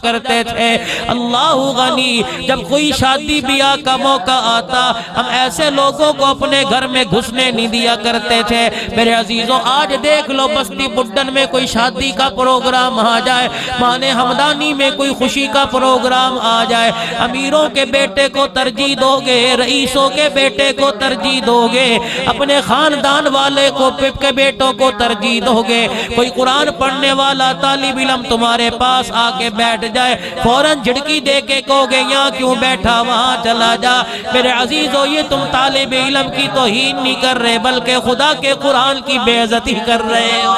کرتے تھے۔ اللہ غنی، جب کوئی شادی بیاہ کا موقع آتا ہم ایسے لوگوں کو اپنے گھر میں گھسنے نہیں دیا کرتے تھے۔ میرے عزیزوں آج دیکھ لو بستی بڈن میں کوئی شادی کا پروگرام آ جائے، مانے ہمدانی میں کوئی خوشی کا پروگرام آ جائے، امیروں کے بیٹے کو ترجیح دو گے، رئیسوں کے بیٹے کو ترجیح دو گے، اپنے خاندان والے کو کے بیٹوں کو ترجیح دو گے۔ کوئی قرآن پڑھنے والا طالب علم تمہارے پاس آ کے بیٹھ جائے، فوراً جھڑکی دے کے کہو گے یہاں کیوں بیٹھا، وہاں چلا جا۔ میرے عزیزو یہ تم طالب علم کی توہین نہیں کر رہے بلکہ خدا کے قرآن کی بے عزتی کر رہے ہو۔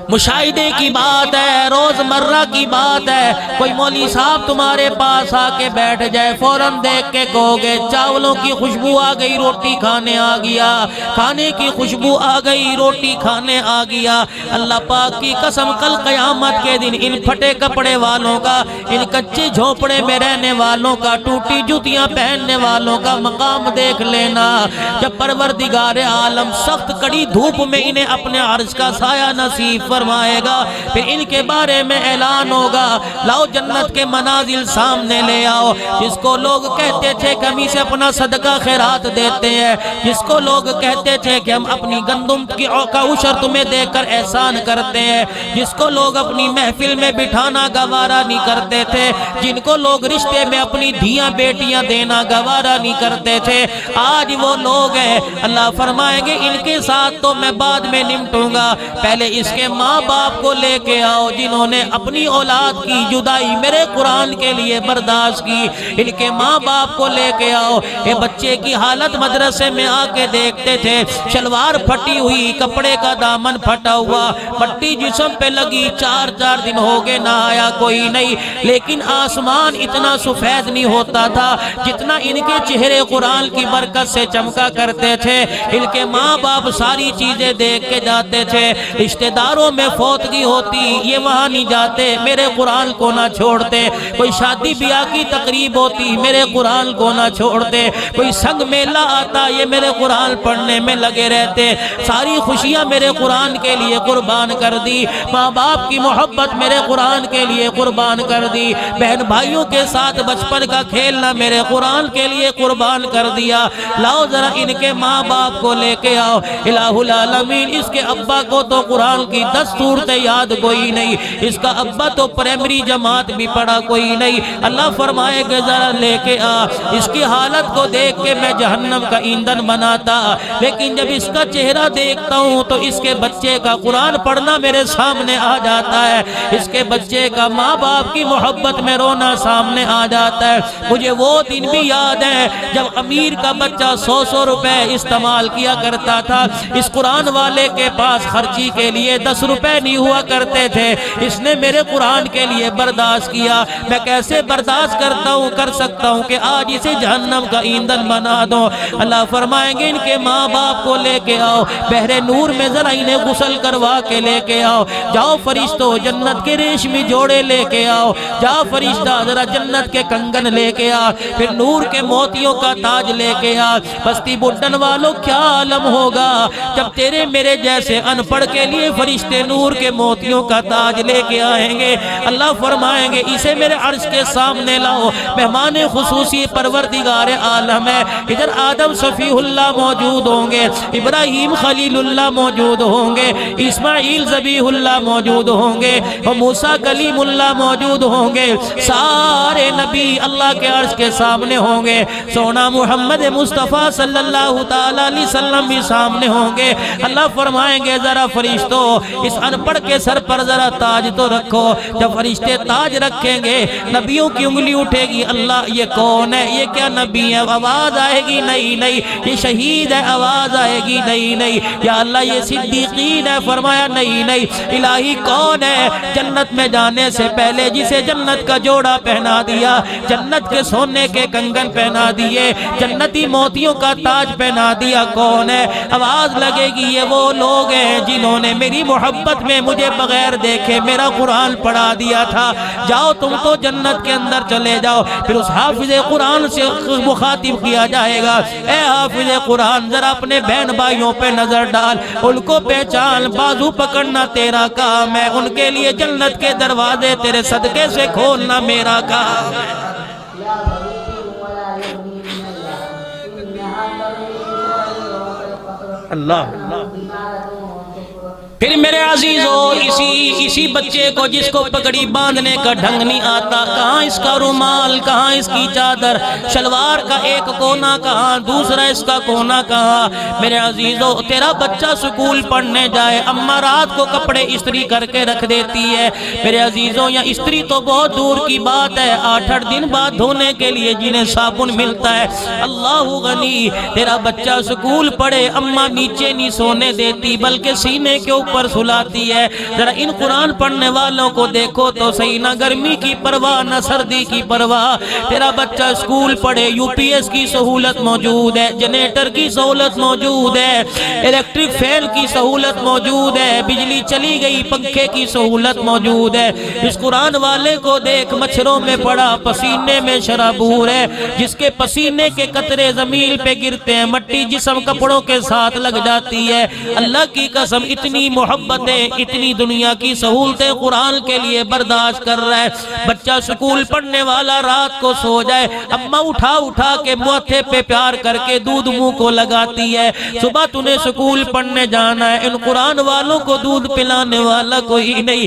مشاہدے کی بات ہے، روزمرہ کی بات ہے، کوئی مولوی صاحب تمہارے پاس آ کے بیٹھ جائے، فوراً دیکھ کے کہو گے چاولوں کی خوشبو آ گئی، روٹی کھانے آ گیا، کھانے کی خوشبو آ گئی، روٹی کھانے آ گیا۔ اللہ پاک کی قسم کل قیامت کے دن ان پھٹے کپڑے والوں کا، ان کچے جھونپڑے میں رہنے والوں کا، ٹوٹی جوتیاں پہننے والوں کا مقام دیکھ لینا۔ جب پروردگار عالم سخت کڑی دھوپ میں انہیں اپنے عرش کا سایہ نصیب فرمائے گا، پھر ان کے بارے میں اعلان ہوگا لاؤ جنت کے منازل سامنے لے آؤ۔ جس کو لوگ کہتے تھے کہ ہم اسے اپنا صدقہ خیرات دیتے ہیں، جس کو لوگ کہتے تھے کہ ہم اپنی گندم کا عشر تمہیں دے کر احسان کرتے ہیں، جس کو لوگ اپنی محفل میں بٹھانا گوارا نہیں کرتے تھے، جن کو لوگ رشتے میں اپنی دھیاں بیٹیاں دینا گوارا نہیں کرتے تھے، آج وہ لوگ ہیں۔ اللہ فرمائیں گے ان کے ساتھ تو میں بعد میں نمٹوں گا، پہلے اس کے ماں باپ کو لے کے آؤ جنہوں نے اپنی اولاد کی جدائی میرے قرآن کے لیے برداشت کی، ان کے ماں باپ کو لے کے آؤ۔ یہ بچے کی حالت مدرسے میں آ کے دیکھتے تھے، شلوار پھٹی ہوئی، کپڑے کا دامن پھٹا ہوا، مٹی جسم پہ لگی، چار دن ہو گئے نہ آیا کوئی نہیں، لیکن آسمان اتنا سفید نہیں ہوتا تھا جتنا ان کے چہرے قرآن کی برکت سے چمکا کرتے تھے۔ ان کے ماں باپ ساری چیزیں دیکھ کے جاتے تھے، رشتہ داروں میں فوتگی ہوتی یہ وہاں نہیں جاتے، میرے قرآن کو نہ چھوڑتے، کوئی شادی بیاہ کی تقریب ہوتی میرے قرآن کو نہ چھوڑتے، کوئی سنگ میلہ آتا یہ میرے قرآن پڑھنے میں لگے رہتے، ساری خوشیاں میرے قرآن کے لیے قربان کر دی، ماں باپ کی محبت میرے قرآن کے لیے قربان کر دی، بہن بھائیوں کے ساتھ بچپن کا کھیلنا میرے قرآن کے لیے قربان کر دیا۔ لاؤ ذرا ان کے ماں باپ کو لے کے آؤ۔ الہ العالمین اس کے ابا کو تو قرآن کی 10 صورتیں یاد کوئی نہیں، اس کا ابا تو پرائمری جماعت بھی پڑھا کوئی نہیں۔ اللہ فرمائے کہ ذرا لے کے آ، اس کی حالت کو دیکھ کے میں جہنم کا ایندھن بناتا، لیکن جب اس کا چہرہ دیکھتا ہوں تو اس کے بچے کا قرآن پڑھنا میرے سامنے آ جاتا ہے، اس کے بچے کا ماں باپ کی محبت میں رونا سامنے آ جاتا ہے۔ مجھے وہ دن بھی یاد ہے جب امیر کا بچہ 100 روپے استعمال کیا کرتا تھا، اس قرآن والے کے پاس خرچی کے لیے 10 روپے نہیں ہوا کرتے تھے، اس نے میرے قرآن کے لیے برداشت کیا۔ میں کیسے برداشت کر سکتا ہوں کہ آج اسے جہنم کا ایندھن بنا دو۔ اللہ فرمائیں گے ان کے ماں باپ کو لے کے آؤ، بحر نور میں ذرا انہیں غسل کروا کے لے کے آؤ، جاؤ فرشتو جنت کے ریشمی جوڑے لے کے آؤ، جاؤ فرشتہ ذرا جنت کے کنگن لے کے آ، پھر نور کے موتیوں کا تاج لے کے آ۔ بستی بڈن والوں کیا عالم ہوگا جب تیرے میرے جیسے ان پڑھ کے لیے فرشتے نور کے موتیوں کا تاج لے کے آئیں گے۔ اللہ فرمائیں گے اسے میرے عرش کے سامنے لاؤ، مہمان خصوصی پروردگار عالم ہے، ادھر آدم صفی اللہ موجود ہوں گے، ابراہیم خلیل اللہ موجود ہوں گے، اسماعیل ذبیح اللہ موجود ہوں گے، اور موسیٰ کلیم اللہ موجود ہوں گے، سارے نبی اللہ کے عرش کے سامنے ہوں گے، سونا محمد مصطفیٰ صلی اللہ تعالیٰ علیہ وسلم بھی سامنے ہوں گے۔ اللہ فرمائیں گے ذرا فرشتوں اس ان پڑھ کے سر پر ذرا تاج تو رکھو۔ جب فرشتے تاج رکھیں گے نبیوں کی انگلی اٹھے گی، اللہ یہ کون ہے، یہ کیا نبی ہے، آواز آئے گی نہیں، یہ شہید ہے، آواز آئے گی نہیں، یا اللہ یہ صدیقین ہے، فرمایا نہیں، الہی کون ہے، جنت میں جانے سے پہلے جسے جنت کا جوڑا پہنا دیا، جنت کے سونے کے کنگن پہنا دیے، جنتی موتیوں کا تاج پہنا دیا، کون ہے، آواز لگے گی یہ وہ لوگ ہیں جنہوں نے میری محبت محبت میں مجھے بغیر دیکھے میرا قرآن پڑھا دیا تھا، جاؤ تم تو جنت کے اندر چلے جاؤ۔ پھر اس حافظ قرآن سے مخاطب کیا جائے گا، اے حافظ قرآن ذرا اپنے بہن بھائیوں پہ نظر ڈال، ان کو پہچان، بازو پکڑنا تیرا کام ہے، ان کے لیے جنت کے دروازے تیرے صدقے سے کھولنا میرا کام ہے۔ اللہ پھر میرے عزیزو اسی بچے کو جس کو پگڑی باندھنے کا ڈھنگ نہیں آتا، کہاں اس کا رومال، کہاں اس کی چادر، شلوار کا ایک کونا کہاں، دوسرا اس کا کونا کہاں۔ میرے عزیزو تیرا بچہ سکول پڑھنے جائے، اماں رات کو کپڑے استری کر کے رکھ دیتی ہے۔ میرے عزیزو یا استری تو بہت دور کی بات ہے، 8 دن بعد دھونے کے لیے جنہیں صابن ملتا ہے۔ اللہ غنی، تیرا بچہ سکول پڑھے، اماں نیچے نہیں سونے دیتی بلکہ سینے کے پر سلاتی ہے۔ ذرا ان قرآن پڑھنے والوں کو دیکھو تو صحیح، نہ گرمی کی پرواہ نہ سردی کی پرواہ۔ تیرا بچہ سکول پڑھے، یو پی ایس کی سہولت موجود ہے، جنریٹر کی سہولت موجود ہے، الیکٹرک فین کی سہولت موجود ہے، بجلی چلی گئی پنکھے کی سہولت موجود ہے۔ اس قرآن والے کو دیکھ، مچھروں میں پڑا، پسینے میں شرابور ہے، جس کے پسینے کے قطرے زمین پہ گرتے ہیں، مٹی جسم کپڑوں کے ساتھ لگ جاتی ہے۔ اللہ کی قسم اتنی محبتیں، اتنی دنیا کی سہولتیں قرآن کے لیے برداشت کر رہا ہے۔ بچہ سکول پڑھنے والا رات کو سو جائے، اماں اٹھا کے ماتھے پہ پیار کر کے دودھ منہ کو لگاتی ہے، صبح تُنے سکول پڑھنے جانا ہے۔ ان قرآن والوں کو دودھ پلانے والا کوئی نہیں۔